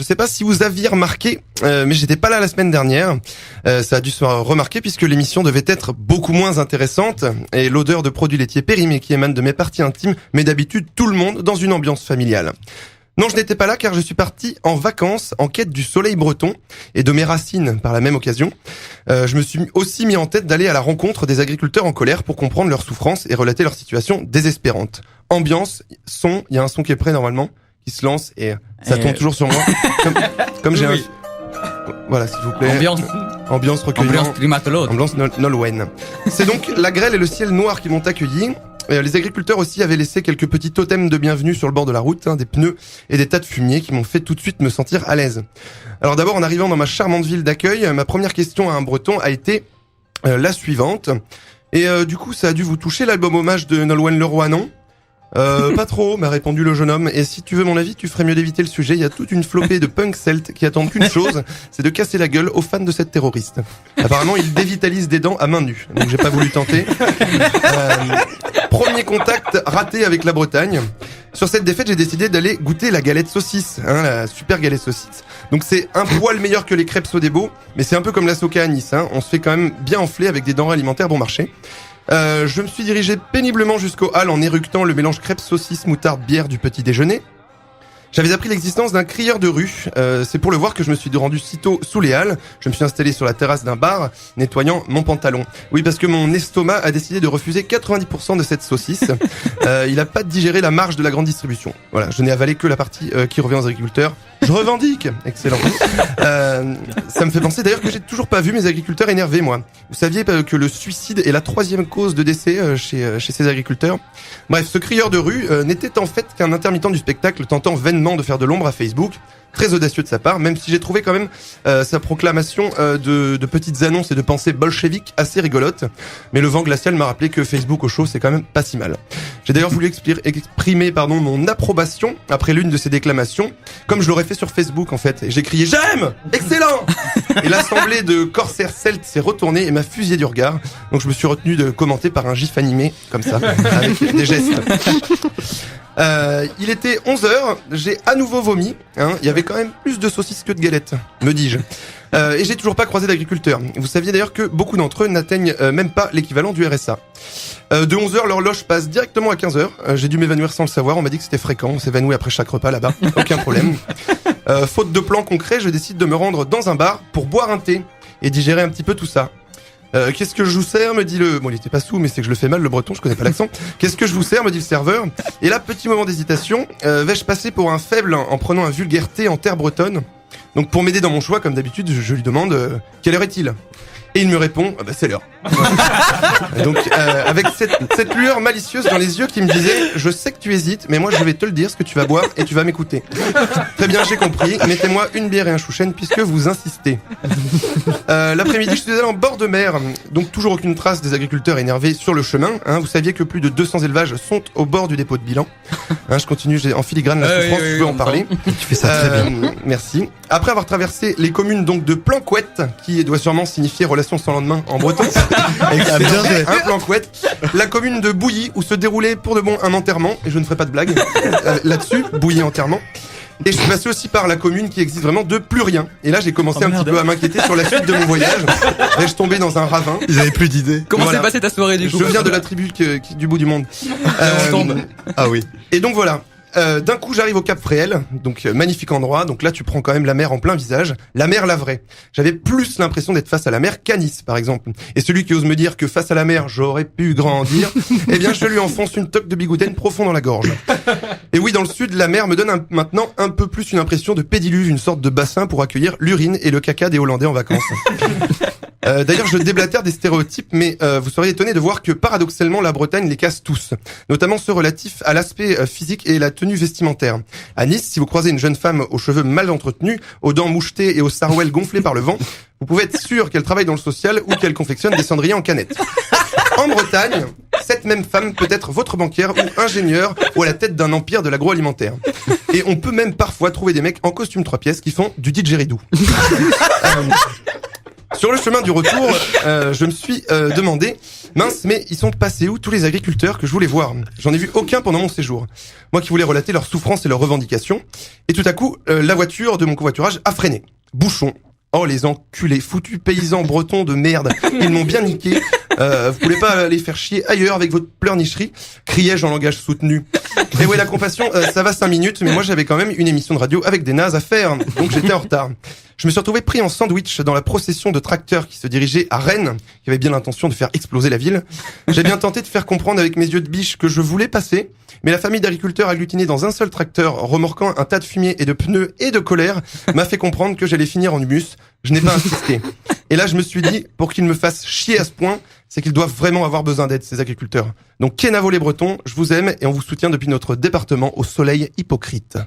Je sais pas si vous aviez remarqué, mais j'étais pas là la semaine dernière. Ça a dû se remarquer puisque l'émission devait être beaucoup moins intéressante et l'odeur de produits laitiers périmés qui émane de mes parties intimes met d'habitude tout le monde dans une ambiance familiale. Non, je n'étais pas là car je suis parti en vacances en quête du soleil breton et de mes racines par la même occasion. Je me suis aussi mis en tête d'aller à la rencontre des agriculteurs en colère pour comprendre leurs souffrances et relater leur situation désespérante. Ambiance, son, il y a un son qui est prêt normalement, qui se lance et ça tombe toujours sur moi. Comme j'ai oui. Voilà, s'il vous plaît. Ambiance recueillement. Ambiance climatologue. Ambiance Nolwenn. C'est donc la grêle et le ciel noir qui m'ont accueilli. Les agriculteurs aussi avaient laissé quelques petits totems de bienvenue sur le bord de la route, des pneus et des tas de fumier qui m'ont fait tout de suite me sentir à l'aise. Alors d'abord, en arrivant dans ma charmante ville d'accueil, ma première question à un breton a été la suivante. Et du coup, ça a dû vous toucher l'album hommage de Nolwenn Leroy, non ? Pas trop, m'a répondu le jeune homme. Et si tu veux mon avis, tu ferais mieux d'éviter le sujet. Il y a toute une flopée de punk celtes qui attendent qu'une chose, c'est de casser la gueule aux fans de cette terroriste. Apparemment, il dévitalise des dents à main nue. Donc j'ai pas voulu tenter. Premier contact raté avec la Bretagne. Sur cette défaite, j'ai décidé d'aller goûter la galette saucisse, la super galette saucisse. Donc c'est un poil meilleur que les crêpes Sodebo, mais c'est un peu comme la Soca à Nice. On se fait quand même bien enfler avec des denrées alimentaires bon marché. Je me suis dirigé péniblement jusqu'au hall en éructant le mélange crêpes, saucisses, moutarde, bière du petit déjeuner. J'avais appris l'existence d'un crieur de rue. C'est pour le voir que je me suis rendu sitôt sous les halles. Je me suis installé sur la terrasse d'un bar, nettoyant mon pantalon. Oui, parce que mon estomac a décidé de refuser 90% de cette saucisse. Il a pas digéré la marge de la grande distribution. Voilà, je n'ai avalé que la partie qui revient aux agriculteurs. Je revendique. Excellent. Ça me fait penser d'ailleurs que j'ai toujours pas vu mes agriculteurs énervés, moi. Vous saviez que le suicide est la 3e cause de décès chez ces agriculteurs. Bref, ce crieur de rue n'était en fait qu'un intermittent du spectacle tentant vainement de faire de l'ombre à Facebook. Très audacieux de sa part, même si j'ai trouvé quand même sa proclamation de petites annonces et de pensées bolcheviques assez rigolotes. Mais le vent glacial m'a rappelé que Facebook au chaud, c'est quand même pas si mal. J'ai d'ailleurs voulu exprimer mon approbation après l'une de ces déclamations, comme je l'aurais fait sur Facebook en fait. Et j'ai crié « J'aime ! Excellent !» Et l'assemblée de corsaires celtes s'est retournée et m'a fusillé du regard. Donc je me suis retenu de commenter par un gif animé, comme ça, avec des gestes. Il était 11h, j'ai à nouveau vomi, il y avait quand même plus de saucisses que de galettes, me dis-je. Et j'ai toujours pas croisé d'agriculteurs. Vous saviez d'ailleurs que beaucoup d'entre eux n'atteignent même pas l'équivalent du RSA. De 11h, l'horloge passe directement à 15h. J'ai dû m'évanouir sans le savoir, on m'a dit que c'était fréquent, on s'évanouit après chaque repas là-bas, aucun problème. Faute de plan concret, je décide de me rendre dans un bar pour boire un thé et digérer un petit peu tout ça. Qu'est-ce que je vous sers, me dit le... Bon, il était pas sous, mais c'est que je le fais mal, le breton, je connais pas l'accent. Qu'est-ce que je vous sers, me dit le serveur. Et là, petit moment d'hésitation, vais-je passer pour un faible en prenant un vulgaire thé en terre bretonne? Donc pour m'aider dans mon choix, comme d'habitude, je lui demande quelle heure est-il? Et il me répond c'est l'heure. Donc avec cette lueur malicieuse dans les yeux qui me disait je sais que tu hésites, mais moi je vais te le dire ce que tu vas boire et tu vas m'écouter. Très bien, j'ai compris. Mettez-moi une bière et un chouchen puisque vous insistez. L'après-midi, je suis allé en bord de mer, donc toujours aucune trace des agriculteurs énervés sur le chemin. Vous saviez que plus de 200 élevages sont au bord du dépôt de bilan. Je continue, j'ai en filigrane la souffrance, je veux en parler. Tu fais ça très bien. Merci. Après avoir traversé les communes donc de Planquette, qui doit sûrement signifier relation sans lendemain en breton. Un Planquette. La commune de Bouilly, où se déroulait pour de bon un enterrement, et je ne ferai pas de blague là-dessus, Bouilly enterrement. Et je suis passé aussi par la commune qui existe vraiment de plus rien. Et là, j'ai commencé un petit peu à m'inquiéter sur la suite de mon voyage. Vais-je tomber dans un ravin? Ils avaient plus d'idées. Comment s'est passée ta soirée du coup? Je viens de la tribu du bout du monde. Ah oui. Et donc voilà. D'un coup, j'arrive au Cap Fréhel, donc magnifique endroit. Donc là, tu prends quand même la mer en plein visage, la mer la vraie. J'avais plus l'impression d'être face à la mer qu'à Nice, par exemple. Et celui qui ose me dire que face à la mer, j'aurais pu grandir, eh bien, je lui enfonce une toque de bigouden profond dans la gorge. Et oui, dans le sud, la mer me donne maintenant un peu plus une impression de pédiluve, une sorte de bassin pour accueillir l'urine et le caca des Hollandais en vacances. D'ailleurs, je déblatère des stéréotypes, mais vous seriez étonné de voir que paradoxalement, la Bretagne les casse tous, notamment ceux relatifs à l'aspect physique et la tenue vestimentaire. À Nice, si vous croisez une jeune femme aux cheveux mal entretenus, aux dents mouchetées et aux sarouels gonflés par le vent, vous pouvez être sûr qu'elle travaille dans le social ou qu'elle confectionne des cendriers en canette. En Bretagne, cette même femme peut être votre banquière ou ingénieur ou à la tête d'un empire de l'agroalimentaire. Et on peut même parfois trouver des mecs en costume 3 pièces qui font du didgeridoo. Sur le chemin du retour, je me suis demandé, mince, mais ils sont passés où tous les agriculteurs que je voulais voir? J'en ai vu aucun pendant mon séjour. Moi qui voulais relater leurs souffrances et leurs revendications. Et tout à coup, la voiture de mon covoiturage a freiné. Bouchon. Oh les enculés, foutus paysans bretons de merde, ils m'ont bien niqué. Vous voulez pas les faire chier ailleurs avec votre pleurnicherie? Criai-je en langage soutenu. Et ouais, la compassion, ça va 5 minutes, mais moi j'avais quand même une émission de radio avec des nazes à faire, donc j'étais en retard. Je me suis retrouvé pris en sandwich dans la procession de tracteurs qui se dirigeait à Rennes, qui avait bien l'intention de faire exploser la ville. J'ai bien tenté de faire comprendre avec mes yeux de biche que je voulais passer, mais la famille d'agriculteurs agglutinés dans un seul tracteur, remorquant un tas de fumier et de pneus et de colère, m'a fait comprendre que j'allais finir en humus. Je n'ai pas insisté. Et là, je me suis dit, pour qu'ils me fassent chier à ce point, c'est qu'ils doivent vraiment avoir besoin d'aide, ces agriculteurs. Donc, Kenavo les Bretons, je vous aime et on vous soutient depuis notre département au soleil hypocrite.